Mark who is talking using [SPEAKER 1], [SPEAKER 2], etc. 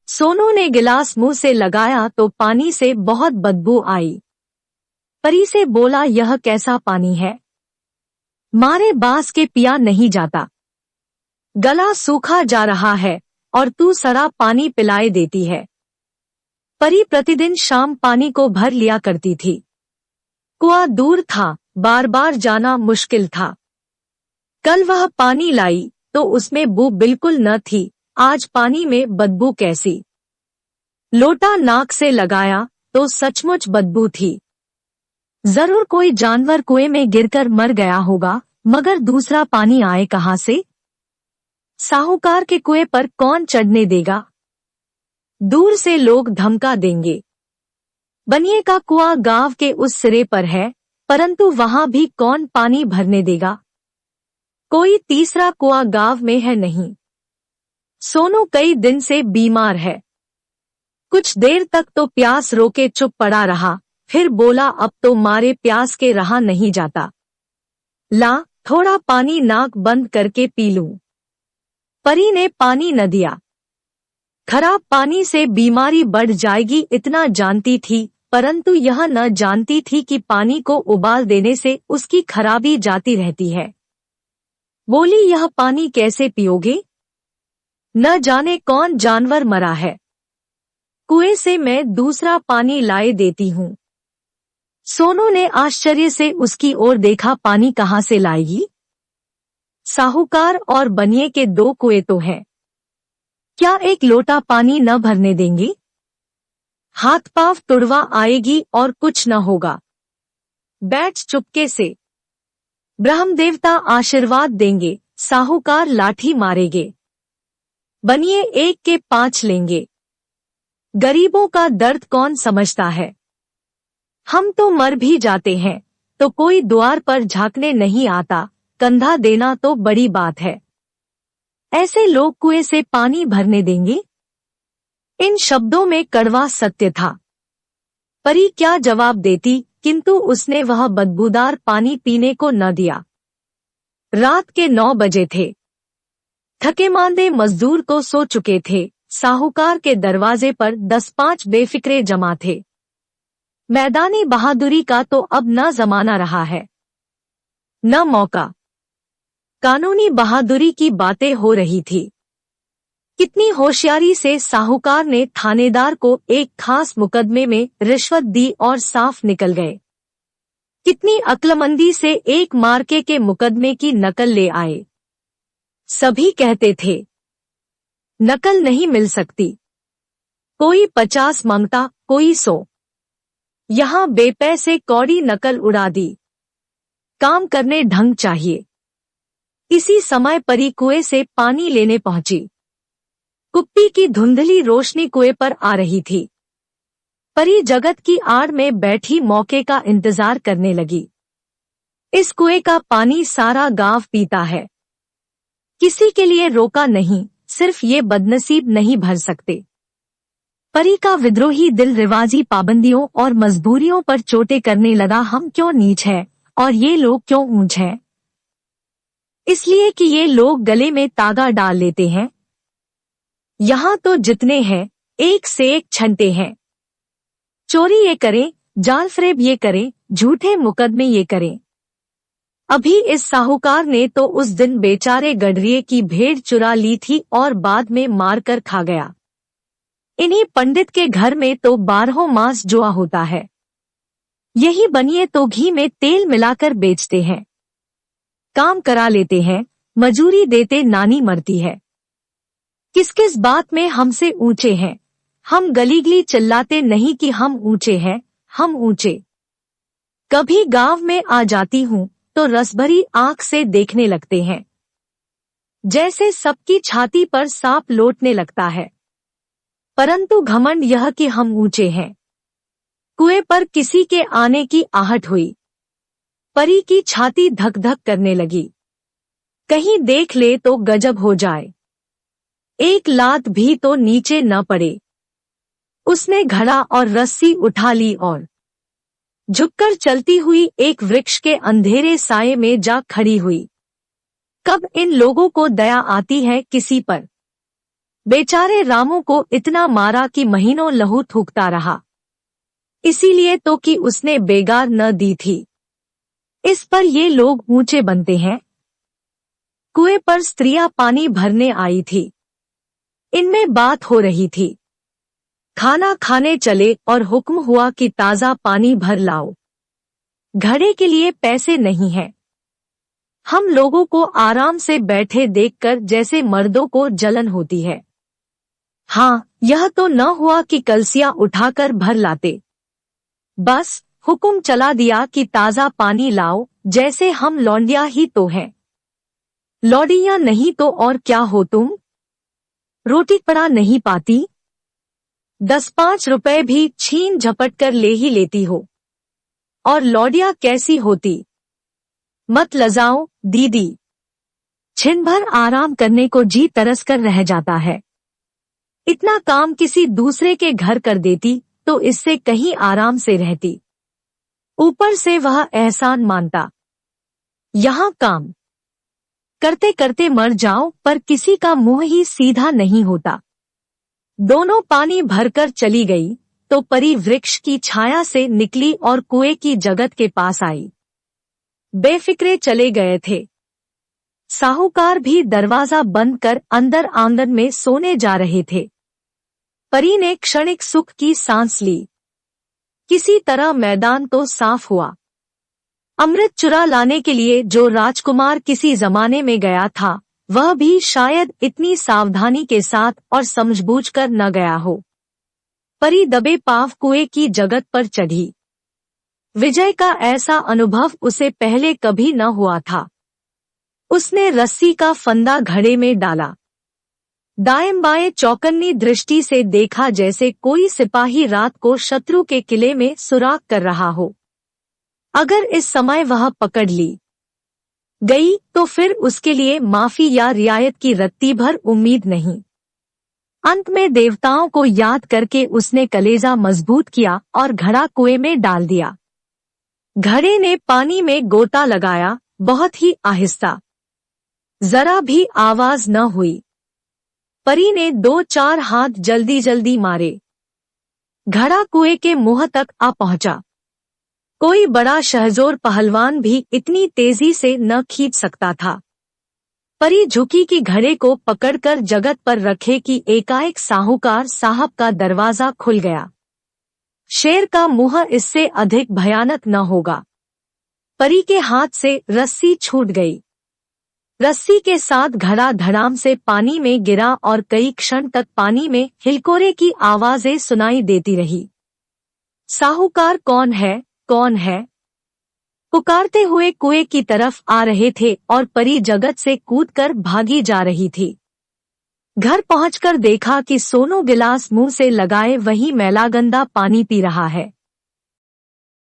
[SPEAKER 1] सोनू ने गिलास मुंह से लगाया तो पानी से बहुत बदबू आई। परी से बोला, यह कैसा पानी है? मारे बांस के पिया नहीं जाता। गला सूखा जा रहा है और तू सड़ा पानी पिलाए देती है। परी प्रतिदिन शाम पानी को भर लिया करती थी। कुआं दूर था, बार बार जाना मुश्किल था। कल वह पानी लाई तो उसमें बू बिल्कुल न थी। आज पानी में बदबू कैसी? लोटा नाक से लगाया तो सचमुच बदबू थी। जरूर कोई जानवर कुएं में गिरकर मर गया होगा, मगर दूसरा पानी आए कहां से? साहूकार के कुएं पर कौन चढ़ने देगा? दूर से लोग धमका देंगे। बनिए का कुआं गांव के उस सिरे पर है, परंतु वहां भी कौन पानी भरने देगा? कोई तीसरा कुआं गांव में है नहीं। सोनू कई दिन से बीमार है। कुछ देर तक तो प्यास रोके चुप पड़ा रहा, फिर बोला, अब तो मारे प्यास के रहा नहीं जाता। ला, थोड़ा पानी नाक बंद करके पी लूं। परी ने पानी न दिया। खराब पानी से बीमारी बढ़ जाएगी इतना जानती थी, परंतु यह न जानती थी कि पानी को उबाल देने से उसकी खराबी जाती रहती है। बोली, यह पानी कैसे पियोगे? न जाने कौन जानवर मरा है। कुएं से मैं दूसरा पानी लाए देती हूँ। सोनू ने आश्चर्य से उसकी ओर देखा। पानी कहाँ से लाएगी? साहूकार और बनिए के दो कुएं तो हैं। क्या एक लोटा पानी न भरने देंगे? हाथ पांव तुड़वा आएगी और कुछ न होगा। बैठ चुपके से। ब्रह्म देवता आशीर्वाद देंगे, साहूकार लाठी मारेंगे। बनिए एक के 5 लेंगे। गरीबों का दर्द कौन समझता है? हम तो मर भी जाते हैं तो कोई द्वार पर झांकने नहीं आता, कंधा देना तो बड़ी बात है। ऐसे लोग कुएं से पानी भरने देंगे? इन शब्दों में कड़वा सत्य था। परी क्या जवाब देती, किंतु उसने वह बदबूदार पानी पीने को न दिया। रात के 9 बजे थे। थके मांदे मजदूर तो सो चुके थे। साहूकार के दरवाजे पर 10-5 बेफिक्रे जमा थे। मैदानी बहादुरी का तो अब न जमाना रहा है, न मौका। कानूनी बहादुरी की बातें हो रही थी। कितनी होशियारी से साहूकार ने थानेदार को एक खास मुकदमे में रिश्वत दी और साफ निकल गए। कितनी अक्लमंदी से एक मार्के के मुकदमे की नकल ले आए। सभी कहते थे, नकल नहीं मिल सकती। कोई 50 मांगता, कोई 100। यहां बेपैसे कौड़ी नकल उड़ा दी। काम करने ढंग चाहिए। इसी समय परी कुएं से पानी लेने पहुंची। कुप्पी की धुंधली रोशनी कुएं पर आ रही थी। परी जगत की आड़ में बैठी मौके का इंतजार करने लगी। इस कुएं का पानी सारा गांव पीता है। किसी के लिए रोका नहीं, सिर्फ ये बदनसीब नहीं भर सकते। परी का विद्रोही दिल रिवाजी पाबंदियों और मजबूरियों पर चोटें करने लगा। हम क्यों नीच हैं और ये लोग क्यों ऊंच हैं? इसलिए कि ये लोग गले में तागा डाल लेते हैं। यहाँ तो जितने हैं एक से एक छंटे हैं। चोरी ये करें, जाल फरेब ये करें, झूठे मुकदमे ये करें। अभी इस साहूकार ने तो उस दिन बेचारे गडरिये की भेड़ चुरा ली थी और बाद में मार कर खा गया। इन्हीं पंडित के घर में तो 12 मास जुआ होता है। यही बनिए तो घी में तेल मिलाकर बेचते हैं। काम करा लेते हैं, मजूरी देते नानी मरती है। किस किस बात में हमसे ऊंचे हैं। हम गलीगली चिल्लाते नहीं कि हम ऊंचे हैं, हम ऊंचे। कभी गांव में आ जाती हूँ तो रसभरी आंख से देखने लगते हैं, जैसे सबकी छाती पर सांप लौटने लगता है। परंतु घमंड यह कि हम ऊंचे हैं। कुएं पर किसी के आने की आहट हुई। परी की छाती धक धक करने लगी। कहीं देख ले तो गजब हो जाए। एक लात भी तो नीचे न पड़े। उसने घड़ा और रस्सी उठा ली और झुककर चलती हुई एक वृक्ष के अंधेरे साये में जा खड़ी हुई। कब इन लोगों को दया आती है किसी पर? बेचारे रामू को इतना मारा कि महीनों लहू थूकता रहा। इसीलिए तो कि उसने बेगार न दी थी। इस पर ये लोग ऊंचे बनते हैं। कुएं पर स्त्रियां पानी भरने आई थी। इनमें बात हो रही थी। खाना खाने चले और हुक्म हुआ कि ताजा पानी भर लाओ। घड़े के लिए पैसे नहीं हैं। हम लोगों को आराम से बैठे देखकर जैसे मर्दों को जलन होती है। हाँ, यह तो न हुआ कि कलसियां उठाकर भर लाते। बस हुक्म चला दिया कि ताजा पानी लाओ, जैसे हम लौंडिया ही तो हैं। लौंडिया नहीं तो और क्या हो तुम? रोटी पड़ा नहीं पाती? 10-5 रुपए भी छीन झपट कर ले ही लेती हो। और लौंडिया कैसी होती? मत लजाओ दीदी। छिन भर आराम करने को जी तरस कर रह जाता है। इतना काम किसी दूसरे के घर कर देती तो इससे कहीं आराम से रहती। ऊपर से वह एहसान मानता। यहाँ काम करते करते मर जाओ, पर किसी का मुंह ही सीधा नहीं होता। दोनों पानी भरकर चली गई तो परी वृक्ष की छाया से निकली और कुएं की जगत के पास आई। बेफिक्रे चले गए थे। साहूकार भी दरवाजा बंद कर अंदर आंगन में सोने जा रहे थे। परी ने क्षणिक सुख की सांस ली। किसी तरह मैदान तो साफ हुआ। अमृत चुरा लाने के लिए जो राजकुमार किसी जमाने में गया था, वह भी शायद इतनी सावधानी के साथ और समझबूझकर न गया हो। परी दबे पांव कुएं की जगत पर चढ़ी। विजय का ऐसा अनुभव उसे पहले कभी न हुआ था। उसने रस्सी का फंदा घड़े में डाला। दाएं बाएं चौकन्नी दृष्टि से देखा जैसे कोई सिपाही रात को शत्रु के किले में सुराग कर रहा हो। अगर इस समय वह पकड़ ली गई तो फिर उसके लिए माफी या रियायत की रत्ती भर उम्मीद नहीं। अंत में देवताओं को याद करके उसने कलेजा मजबूत किया और घड़ा कुएं में डाल दिया। घड़े ने पानी में गोता लगाया, बहुत ही आहिस्ता। जरा भी आवाज न हुई। परी ने 2-4 हाथ जल्दी जल्दी मारे। घड़ा कुएं के मुंह तक आ पहुंचा। कोई बड़ा शहजोर पहलवान भी इतनी तेजी से न खींच सकता था। परी झुकी कि घड़े को पकड़कर जगत पर रखे कि एकाएक साहूकार साहब का दरवाजा खुल गया। शेर का मुंह इससे अधिक भयानक न होगा। परी के हाथ से रस्सी छूट गई। रस्सी के साथ घड़ा धड़ाम से पानी में गिरा और कई क्षण तक पानी में हिलकोरे की आवाजें सुनाई देती रही। साहूकार कौन है, कौन है? पुकारते हुए कुएं की तरफ आ रहे थे और परी जगत से कूदकर भागी जा रही थी। घर पहुंचकर देखा कि सोनू गिलास मुंह से लगाए वही मैला गंदा पानी पी रहा है।